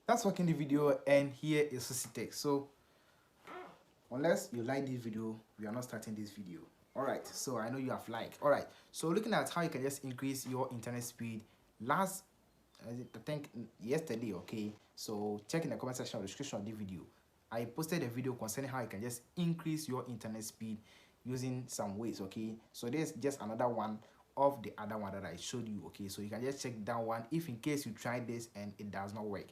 That's working the video, and here is Susitech. So unless you like this video, we are not starting this video. Alright, so I know you have liked. Alright, so looking at how you can just increase your internet speed. Last I think yesterday, okay, so check in the comment section or the description of the video. I posted a video concerning how you can just increase your internet speed using some ways, okay. So there's just another one of the other one that I showed you, okay. So you can just check that one if in case you try this and it does not work.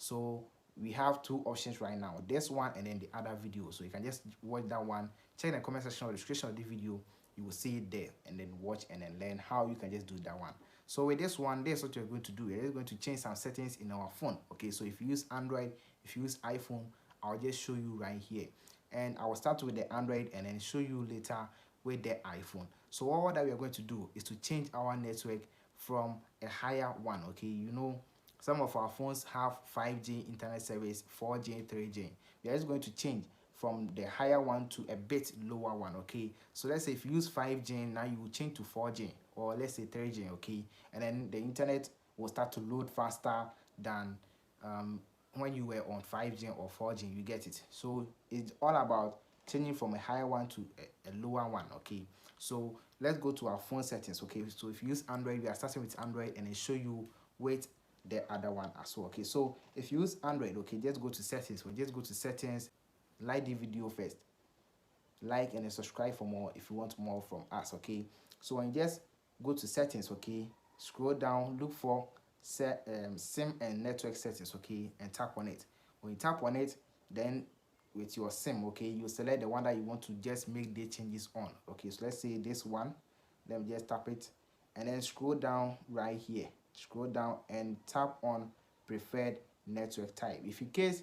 So we have two options right now, this one and then the other video. So you can just watch that one, check in the comment section or the description of the video, you will see it there, and then watch and then learn how you can just do that one. So with this one, this is what you're going to do. You're going to change some settings in our phone, okay. So if you use Android, if you use iPhone, I'll just show you right here, and I will start with the Android and then show you later with the iPhone. So all that we are going to do is to change our network from a higher one, okay. You know, some of our phones have 5G internet service, 4G, 3G. We are just going to change from the higher one to a bit lower one, okay. So let's say if you use 5G, now you will change to 4G, or let's say 3G, okay, and then the internet will start to load faster than when you were on 5G or 4G. You get it? So it's all about changing from a higher one to a lower one, okay. So let's go to our phone settings, okay. So if you use Android, we are starting with Android and then show you with the other one as well, okay. So if you use Android, okay, just go to settings. We'll just go to settings, like the video first, like and then subscribe for more if you want more from us, okay. So when you just go to settings, okay, scroll down, look for SIM and network settings, okay, and tap on it. When you tap on it, then with your SIM, okay, you select the one that you want to just make the changes on, okay. So let's say this one, let me just tap it and then scroll down right here, scroll down and tap on preferred network type. If in case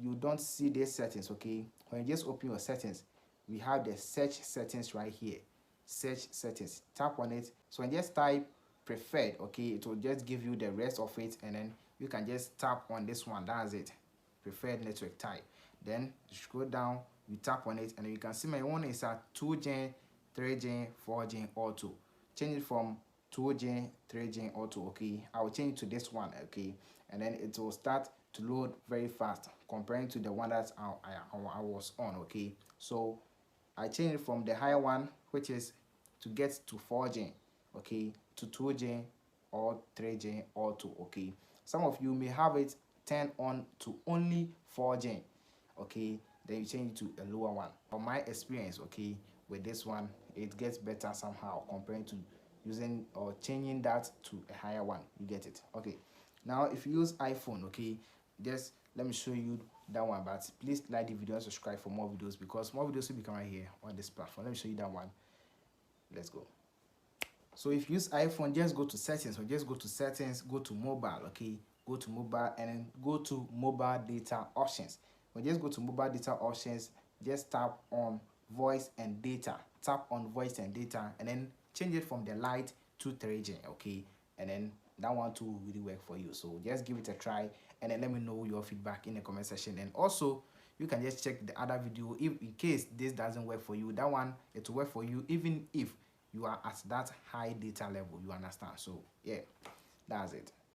you don't see these settings, okay, when you just open your settings, we have the search settings right here, search settings, tap on it. So when you just type preferred, okay, it will just give you the rest of it, and then you can just tap on this one. That's it, preferred network type. Then scroll down, you tap on it, and you can see my one is a 2G, 3G, 4G auto. Change it from 2G, 3G auto, okay. I will change it to this one, okay, and then it will start to load very fast comparing to the one that I was on, okay. So I changed it from the higher one, which is to get to 4G, okay, to 2G or 3G auto, okay. Some of you may have it turned on to only 4G, okay. Then you change it to a lower one. From my experience, okay, with this one, it gets better somehow comparing to using or changing that to a higher one. You get it? Okay. Now if you use iPhone, okay, just let me show you that one, but please like the video and subscribe for more videos, because more videos will be coming here on this platform. Let me show you that one. Let's go. So if you use iPhone, just go to settings, or just go to settings, go to mobile, okay, go to mobile and then go to mobile data options. When you just go to mobile data options, just tap on voice and data, tap on voice and data, and then change it from the light to 3G, okay, and then that one too will really work for you. So just give it a try and then let me know your feedback in the comment section. And also you can just check the other video if in case this doesn't work for you. That one, it will work for you even if you are at that high data level, you understand. So yeah, that's it.